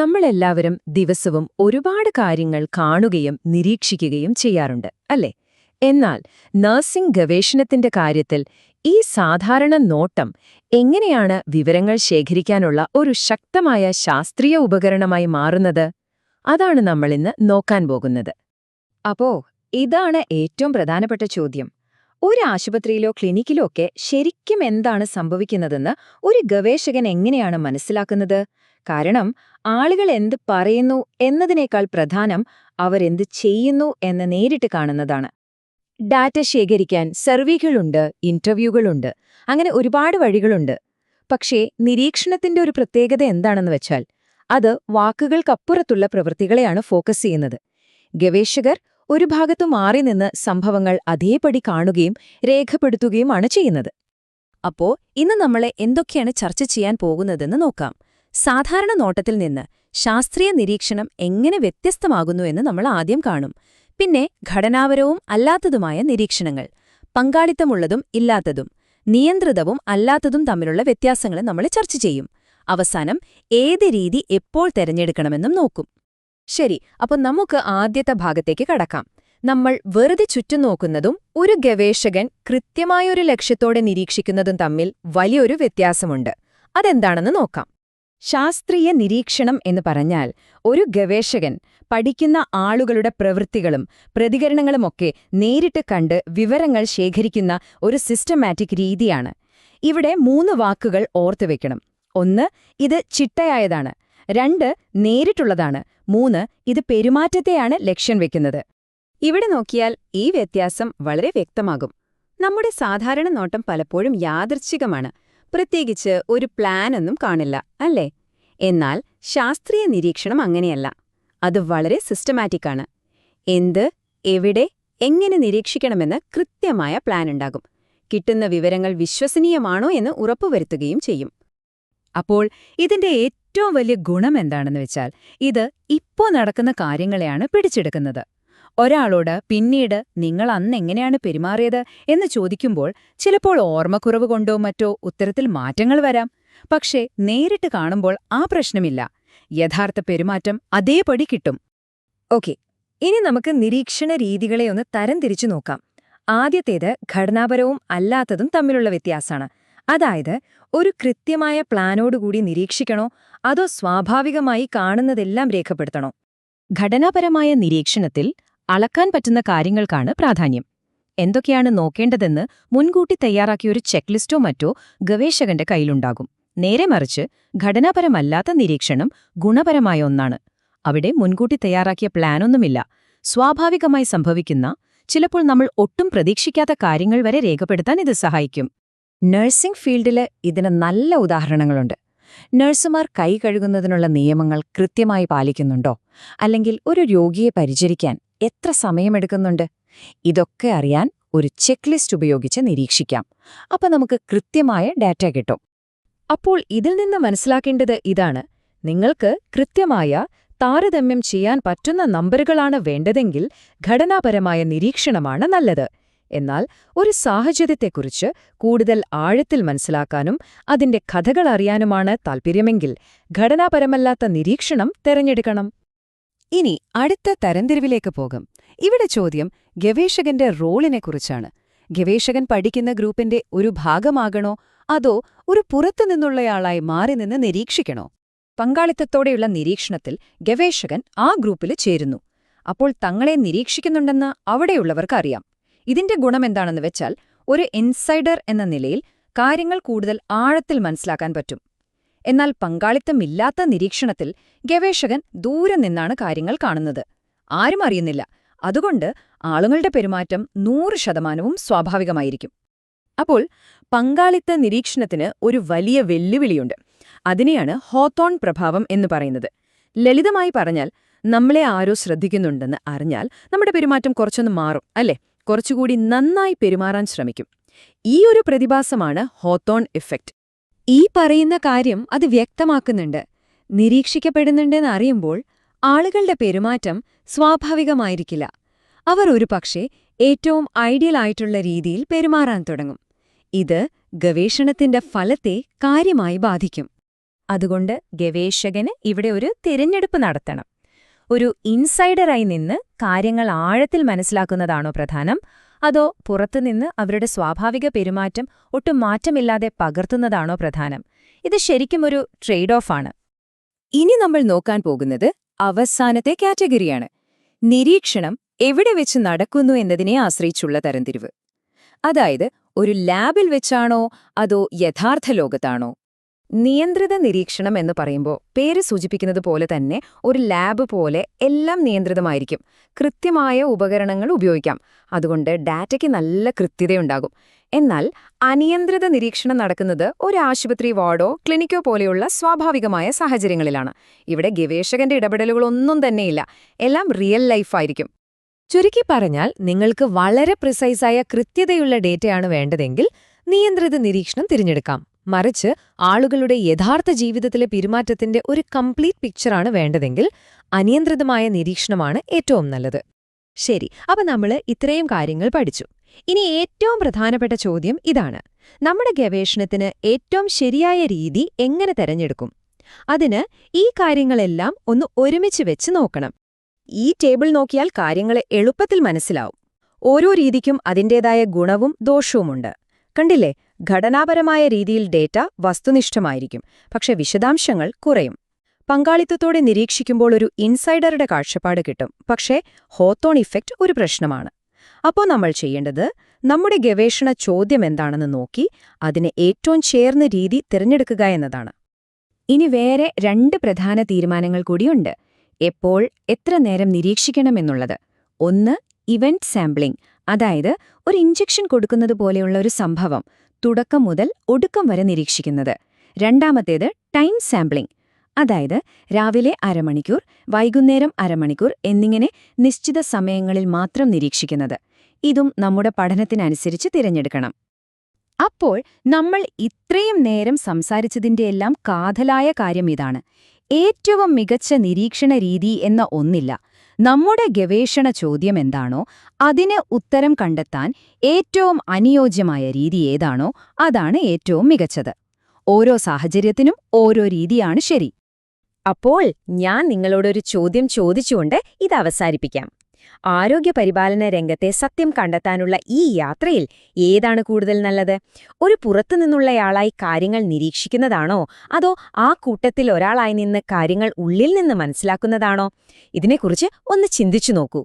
നമ്മളെല്ലാവരും ദിവസവും ഒരുപാട് കാര്യങ്ങൾ കാണുകയും നിരീക്ഷിക്കുകയും ചെയ്യാറുണ്ട് അല്ലേ? എന്നാൽ നഴ്സിംഗ് ഗവേഷണത്തിന്റെ കാര്യത്തിൽ ഈ സാധാരണ നോട്ടം എങ്ങനെയാണ് വിവരങ്ങൾ ശേഖരിക്കാനുള്ള ഒരു ശക്തമായ ശാസ്ത്രീയ ഉപകരണമായി മാറുന്നത്? അതാണ് നമ്മളിന്ന് നോക്കാൻ പോകുന്നത്. അപ്പോ ഇതാണ് ഏറ്റവും പ്രധാനപ്പെട്ട ചോദ്യം. ഒരു ആശുപത്രിയിലോ ക്ലിനിക്കിലോ ഒക്കെ ശരിക്കും എന്താണ് സംഭവിക്കുന്നതെന്ന് ഒരു ഗവേഷകൻ എങ്ങനെയാണ് മനസ്സിലാക്കുന്നത്? കാരണം ആളുകൾ എന്ത് പറയുന്നു എന്നതിനേക്കാൾ പ്രധാനം അവരെന്ത് ചെയ്യുന്നു എന്ന് നേരിട്ട് കാണുന്നതാണ്. ഡാറ്റ ശേഖരിക്കാൻ സർവേകളുണ്ട്, ഇന്റർവ്യൂകളുണ്ട്, അങ്ങനെ ഒരുപാട് വഴികളുണ്ട്. പക്ഷേ നിരീക്ഷണത്തിന്റെ ഒരു പ്രത്യേകത എന്താണെന്ന് വെച്ചാൽ അത് വാക്കുകൾക്കപ്പുറത്തുള്ള പ്രവൃത്തികളെയാണ് ഫോക്കസ് ചെയ്യുന്നത്. ഗവേഷകർ ഒരു ഭാഗത്തു മാറി നിന്ന് സംഭവങ്ങൾ അതേപടി കാണുകയും രേഖപ്പെടുത്തുകയുമാണ് ചെയ്യുന്നത്. അപ്പോ ഇന്ന് നമ്മളെ എന്തൊക്കെയാണ് ചർച്ച ചെയ്യാൻ പോകുന്നതെന്ന് നോക്കാം. സാധാരണ നോട്ടത്തിൽ നിന്ന് ശാസ്ത്രീയ നിരീക്ഷണം എങ്ങനെ വ്യത്യസ്തമാകുന്നു എന്ന് നമ്മൾ ആദ്യം കാണും. പിന്നെ ഘടനാപരവും അല്ലാത്തതുമായ നിരീക്ഷണങ്ങൾ, പങ്കാളിത്തമുള്ളതും ഇല്ലാത്തതും, നിയന്ത്രിതവും അല്ലാത്തതും തമ്മിലുള്ള വ്യത്യാസങ്ങൾ നമ്മൾ ചർച്ച ചെയ്യും. അവസാനം ഏത് രീതി എപ്പോൾ തെരഞ്ഞെടുക്കണമെന്നും നോക്കും. ശരി, അപ്പോൾ നമുക്ക് ആദ്യത്തെ ഭാഗത്തേക്ക് കടക്കാം. നമ്മൾ വെറുതെ ചുറ്റും നോക്കുന്നതും ഒരു ഗവേഷകൻ കൃത്യമായൊരു ലക്ഷ്യത്തോടെ നിരീക്ഷിക്കുന്നതും തമ്മിൽ വലിയൊരു വ്യത്യാസമുണ്ട്. അതെന്താണെന്ന് നോക്കാം. ശാസ്ത്രീയ നിരീക്ഷണം എന്ന് പറഞ്ഞാൽ ഒരു ഗവേഷകൻ പഠിക്കുന്ന ആളുകളുടെ പ്രവൃത്തികളും പ്രതികരണങ്ങളുമൊക്കെ നേരിട്ട് കണ്ട് വിവരങ്ങൾ ശേഖരിക്കുന്ന ഒരു സിസ്റ്റമാറ്റിക് രീതിയാണ്. ഇവിടെ 3 വാക്കുകൾ ഓർത്തുവെക്കണം. 1, ഇത് ചിട്ടയായതാണ്. 2, നേരിട്ടുള്ളതാണ്. 3, ഇത് പെരുമാറ്റത്തെയാണ് ലക്ഷ്യം വെക്കുന്നത്. ഇവിടെ നോക്കിയാൽ ഈ വ്യത്യാസം വളരെ വ്യക്തമാകും. നമ്മുടെ സാധാരണ നോട്ടം പലപ്പോഴും യാദൃച്ഛികമാണ്. പ്രത്യേകിച്ച് ഒരു പ്ലാനൊന്നും കാണില്ല, അല്ലേ? എന്നാൽ ശാസ്ത്രീയ നിരീക്ഷണം അങ്ങനെയല്ല. അത് വളരെ സിസ്റ്റമാറ്റിക്കാണ്. എന്ത്, എവിടെ, എങ്ങനെ നിരീക്ഷിക്കണമെന്ന് കൃത്യമായ പ്ലാനുണ്ടാകും. കിട്ടുന്ന വിവരങ്ങൾ വിശ്വസനീയമാണോ എന്ന് ഉറപ്പുവരുത്തുകയും ചെയ്യും. അപ്പോൾ ഇതിന്റെ ഏറ്റവും വലിയ ഗുണം എന്താണെന്ന് വെച്ചാൽ ഇത് ഇപ്പോ നടക്കുന്ന കാര്യങ്ങളെയാണ് പിടിച്ചെടുക്കുന്നത്. ഒരാളോട് പിന്നീട് നിങ്ങൾ അന്ന് എങ്ങനെയാണ് പെരുമാറിയത് എന്ന് ചോദിക്കുമ്പോൾ ചിലപ്പോൾ ഓർമ്മക്കുറവ് കൊണ്ടോ മറ്റോ ഉത്തരത്തിൽ മാറ്റങ്ങൾ വരാം. പക്ഷേ നേരിട്ട് കാണുമ്പോൾ ആ പ്രശ്നമില്ല. യഥാർത്ഥ പെരുമാറ്റം അതേപടി കിട്ടും. ഓക്കെ, ഇനി നമുക്ക് നിരീക്ഷണ രീതികളെ ഒന്ന് തരംതിരിച്ചു നോക്കാം. ആദ്യത്തേത് ഘടനാപരവും അല്ലാത്തതും തമ്മിലുള്ള വ്യത്യാസമാണ്. അതായത് ഒരു കൃത്യമായ പ്ലാനോടുകൂടി നിരീക്ഷിക്കണോ അതോ സ്വാഭാവികമായി കാണുന്നതെല്ലാം രേഖപ്പെടുത്തണോ? ഘടനാപരമായ നിരീക്ഷണത്തിൽ അളക്കാൻ പറ്റുന്ന കാര്യങ്ങൾക്കാണ് പ്രാധാന്യം. എന്തൊക്കെയാണ് നോക്കേണ്ടതെന്ന് മുൻകൂട്ടി തയ്യാറാക്കിയൊരു ചെക്ക്ലിസ്റ്റോ മറ്റോ ഗവേഷകന്റെ കയ്യിലുണ്ടാകും. നേരെ മറിച്ച് ഘടനാപരമല്ലാത്ത നിരീക്ഷണം ഗുണപരമായ ഒന്നാണ്. അവിടെ മുൻകൂട്ടി തയ്യാറാക്കിയ പ്ലാനൊന്നുമില്ല. സ്വാഭാവികമായി സംഭവിക്കുന്ന, ചിലപ്പോൾ നമ്മൾ ഒട്ടും പ്രതീക്ഷിക്കാത്ത കാര്യങ്ങൾ വരെ രേഖപ്പെടുത്താൻ ഇത് സഹായിക്കും. നഴ്സിംഗ് ഫീൽഡില് ഇതിന് നല്ല ഉദാഹരണങ്ങളുണ്ട്. നഴ്സുമാർ കൈ കഴുകുന്നതിനുള്ള നിയമങ്ങൾ കൃത്യമായി പാലിക്കുന്നുണ്ടോ? അല്ലെങ്കിൽ ഒരു രോഗിയെ പരിചരിക്കാൻ എത്ര സമയമെടുക്കുന്നുണ്ട്? ഇതൊക്കെ അറിയാൻ ഒരു ചെക്ക് ലിസ്റ്റ് ഉപയോഗിച്ച് നിരീക്ഷിക്കാം. അപ്പൊ നമുക്ക് കൃത്യമായ ഡാറ്റ കിട്ടും. അപ്പോൾ ഇതിൽ നിന്ന് മനസ്സിലാക്കേണ്ടത് ഇതാണ്: നിങ്ങൾക്ക് കൃത്യമായ താരതമ്യം ചെയ്യാൻ പറ്റുന്ന നമ്പറുകളാണ് വേണ്ടതെങ്കിൽ ഘടനാപരമായ നിരീക്ഷണമാണ് നല്ലത്. എന്നാൽ ഒരു സാഹചര്യത്തെക്കുറിച്ച് കൂടുതൽ ആഴത്തിൽ മനസ്സിലാക്കാനും അതിന്റെ കഥകൾ അറിയാനുമാണ് താൽപ്പര്യമെങ്കിൽ ഘടനാപരമല്ലാത്ത നിരീക്ഷണം തെരഞ്ഞെടുക്കണം. ഇനി അടുത്ത തരംതിരിവിലേക്ക് പോകാം. ഇവിടെ ചോദ്യം ഗവേഷകന്റെ റോളിനെക്കുറിച്ചാണ്. ഗവേഷകൻ പഠിക്കുന്ന ഗ്രൂപ്പിന്റെ ഒരു ഭാഗമാകണോ അതോ ഒരു പുറത്തുനിന്നുള്ളയാളായി മാറി നിന്ന് നിരീക്ഷിക്കണോ? പങ്കാളിത്തത്തോടെയുള്ള നിരീക്ഷണത്തിൽ ഗവേഷകൻ ആ ഗ്രൂപ്പിൽ ചേരുന്നു. അപ്പോൾ തങ്ങളെ നിരീക്ഷിക്കുന്നുണ്ടെന്ന് അവിടെയുള്ളവർക്ക് അറിയാം. ഇതിന്റെ ഗുണമെന്താണെന്ന് വെച്ചാൽ ഒരു ഇൻസൈഡർ എന്ന നിലയിൽ കാര്യങ്ങൾ കൂടുതൽ ആഴത്തിൽ മനസ്സിലാക്കാൻ പറ്റും. എന്നാൽ പങ്കാളിത്തമില്ലാത്ത നിരീക്ഷണത്തിൽ ഗവേഷകൻ ദൂരെ നിന്നാണ് കാര്യങ്ങൾ കാണുന്നത്. ആരും അറിയുന്നില്ല. അതുകൊണ്ട് ആളുകളുടെ പെരുമാറ്റം 100% സ്വാഭാവികമായിരിക്കും. അപ്പോൾ പങ്കാളിത്ത നിരീക്ഷണത്തിന് ഒരു വലിയ വെല്ലുവിളിയുണ്ട്. അതിനെയാണ് ഹോത്തോൺ പ്രഭാവം എന്ന് പറയുന്നത്. ലളിതമായി പറഞ്ഞാൽ, നമ്മളെ ആരോ ശ്രദ്ധിക്കുന്നുണ്ടെന്ന് അറിഞ്ഞാൽ നമ്മുടെ പെരുമാറ്റം കുറച്ചൊന്ന് മാറും, അല്ലേ? കുറച്ചുകൂടി നന്നായി പെരുമാറാൻ ശ്രമിക്കും. ഈ ഒരു പ്രതിഭാസമാണ് ഹോത്തോൺ ഇഫക്റ്റ്. ഈ പറയുന്ന കാര്യം അത് വ്യക്തമാക്കുന്നുണ്ട്. നിരീക്ഷിക്കപ്പെടുന്നുണ്ടെന്ന് അറിയുമ്പോൾ ആളുകളുടെ പെരുമാറ്റം സ്വാഭാവികമായിരിക്കില്ല. അവർ ഒരുപക്ഷെ ഏറ്റവും ഐഡിയൽ ആയിട്ടുള്ള രീതിയിൽ പെരുമാറാൻ തുടങ്ങും. ഇത് ഗവേഷണത്തിന്റെ ഫലത്തെ കാര്യമായി ബാധിക്കും. അതുകൊണ്ട് ഗവേഷകന് ഇവിടെ ഒരു തിരഞ്ഞെടുപ്പ് നടത്തണം. ഒരു ഇൻസൈഡറായി നിന്ന് കാര്യങ്ങൾ ആഴത്തിൽ മനസ്സിലാക്കുന്നതാണോ പ്രധാനം, അതോ പുറത്തുനിന്ന് അവരുടെ സ്വാഭാവിക പെരുമാറ്റം ഒട്ടും മാറ്റമില്ലാതെ പകർത്തുന്നതാണോ പ്രധാനം? ഇത് ശരിക്കും ഒരു ട്രേഡ് ഓഫ് ആണ്. ഇനി നമ്മൾ നോക്കാൻ പോകുന്നത് അവസാനത്തെ കാറ്റഗറിയാണ്. നിരീക്ഷണം എവിടെ വെച്ച് നടക്കുന്നു എന്നതിനെ ആശ്രയിച്ചുള്ള തരംതിരിവ്. അതായത്, ഒരു ലാബിൽ വെച്ചാണോ അതോ യഥാർത്ഥ ലോകത്താണോ? നിയന്ത്രിത നിരീക്ഷണം എന്ന് പറയുമ്പോൾ പേര് സൂചിപ്പിക്കുന്നത് പോലെ തന്നെ ഒരു ലാബ് പോലെ എല്ലാം നിയന്ത്രിതമായിരിക്കും. കൃത്യമായ ഉപകരണങ്ങൾ ഉപയോഗിക്കാം. അതുകൊണ്ട് ഡാറ്റയ്ക്ക് നല്ല കൃത്യതയുണ്ടാകും. എന്നാൽ അനിയന്ത്രിത നിരീക്ഷണം നടക്കുന്നത് ഒരു ആശുപത്രി വാർഡോ ക്ലിനിക്കോ പോലെയുള്ള സ്വാഭാവികമായ സാഹചര്യങ്ങളിലാണ്. ഇവിടെ ഗവേഷകന്റെ ഇടപെടലുകളൊന്നും തന്നെയില്ല. എല്ലാം റിയൽ ലൈഫായിരിക്കും. ചുരുക്കി പറഞ്ഞാൽ, നിങ്ങൾക്ക് വളരെ പ്രിസൈസായ കൃത്യതയുള്ള ഡേറ്റയാണ് വേണ്ടതെങ്കിൽ നിയന്ത്രിത നിരീക്ഷണം തിരഞ്ഞെടുക്കാം. മറിച്ച് ആളുകളുടെ യഥാർത്ഥ ജീവിതത്തിലെ പെരുമാറ്റത്തിന്റെ ഒരു കംപ്ലീറ്റ് പിക്ചറാണ് വേണ്ടതെങ്കിൽ അനിയന്ത്രിതമായ നിരീക്ഷണമാണ് ഏറ്റവും നല്ലത്. ശരി, അപ്പൊ നമ്മൾ ഇത്രയും കാര്യങ്ങൾ പഠിച്ചു. ഇനി ഏറ്റവും പ്രധാനപ്പെട്ട ചോദ്യം ഇതാണ്: നമ്മുടെ ഗവേഷണത്തിന് ഏറ്റവും ശരിയായ രീതി എങ്ങനെ തെരഞ്ഞെടുക്കും? അതിന് ഈ കാര്യങ്ങളെല്ലാം ഒന്ന് ഒരുമിച്ച് വെച്ച് നോക്കണം. ഈ ടേബിൾ നോക്കിയാൽ കാര്യങ്ങളെ എളുപ്പത്തിൽ മനസ്സിലാവും. ഓരോ രീതിക്കും അതിന്റേതായ ഗുണവും ദോഷവുമുണ്ട്. കണ്ടില്ലേ? ഘടനാപരമായ രീതിയിൽ ഡേറ്റ വസ്തുനിഷ്ഠമായിരിക്കും, പക്ഷെ വിശദാംശങ്ങൾ കുറയും. പങ്കാളിത്തത്തോടെ നിരീക്ഷിക്കുമ്പോൾ ഒരു ഇൻസൈഡറുടെ കാഴ്ചപ്പാട് കിട്ടും, പക്ഷേ ഹോത്തോൺ ഇഫക്റ്റ് ഒരു പ്രശ്നമാണ്. അപ്പോൾ നമ്മൾ ചെയ്യേണ്ടത് നമ്മുടെ ഗവേഷണ ചോദ്യം എന്താണെന്ന് നോക്കി അതിന് ഏറ്റവും ചേർന്ന രീതി തിരഞ്ഞെടുക്കുക എന്നതാണ്. ഇനി വേറെ 2 പ്രധാന തീരുമാനങ്ങൾ കൂടിയുണ്ട്. എപ്പോൾ എത്ര നേരം നിരീക്ഷിക്കണമെന്നുള്ളത്. ഒന്ന്, ഇവന്റ് സാമ്പിളിംഗ്, അതായത് ഒരു ഇഞ്ചക്ഷൻ കൊടുക്കുന്നത് പോലെയുള്ള ഒരു സംഭവം തുടക്കം മുതൽ ഒടുക്കം വരെ നിരീക്ഷിക്കുന്നത്. രണ്ടാമത്തേത് ടൈം സാമ്പിളിംഗ്, അതായത് രാവിലെ അരമണിക്കൂർ, വൈകുന്നേരം അരമണിക്കൂർ എന്നിങ്ങനെ നിശ്ചിത സമയങ്ങളിൽ മാത്രം നിരീക്ഷിക്കുന്നത്. ഇതും നമ്മുടെ പഠനത്തിനനുസരിച്ച് തിരഞ്ഞെടുക്കണം. അപ്പോൾ നമ്മൾ ഇത്രയും നേരം സംസാരിച്ചതിന്റെയെല്ലാം കാതലായ കാര്യം ഇതാണ്: ഏറ്റവും മികച്ച നിരീക്ഷണ രീതി എന്ന ഒന്നില്ല. നമ്മുടെ ഗവേഷണ ചോദ്യം എന്താണോ അതിന് ഉത്തരം കണ്ടെത്താൻ ഏറ്റവും അനുയോജ്യമായ രീതി ഏതാണോ അതാണ് ഏറ്റവും മികച്ചത്. ഓരോ സാഹചര്യത്തിനും ഓരോ രീതിയാണ് ശരി. അപ്പോൾ ഞാൻ നിങ്ങളോടൊരു ചോദ്യം ചോദിച്ചുകൊണ്ട് ഇത് അവസാനിപ്പിക്കാം. ആരോഗ്യപരിപാലന രംഗത്തെ സത്യം കണ്ടെത്താനുള്ള ഈ യാത്രയിൽ ഏതാണ് കൂടുതൽ നല്ലത്? ഒരു പുറത്തുനിന്നുള്ളയാളായി കാര്യങ്ങൾ നിരീക്ഷിക്കുന്നതാണോ, അതോ ആ കൂട്ടത്തിൽ ഒരാളായി നിന്ന് കാര്യങ്ങൾ ഉള്ളിൽ നിന്ന് മനസ്സിലാക്കുന്നതാണോ? ഇതിനെക്കുറിച്ച് ഒന്ന് ചിന്തിച്ചു നോക്കൂ.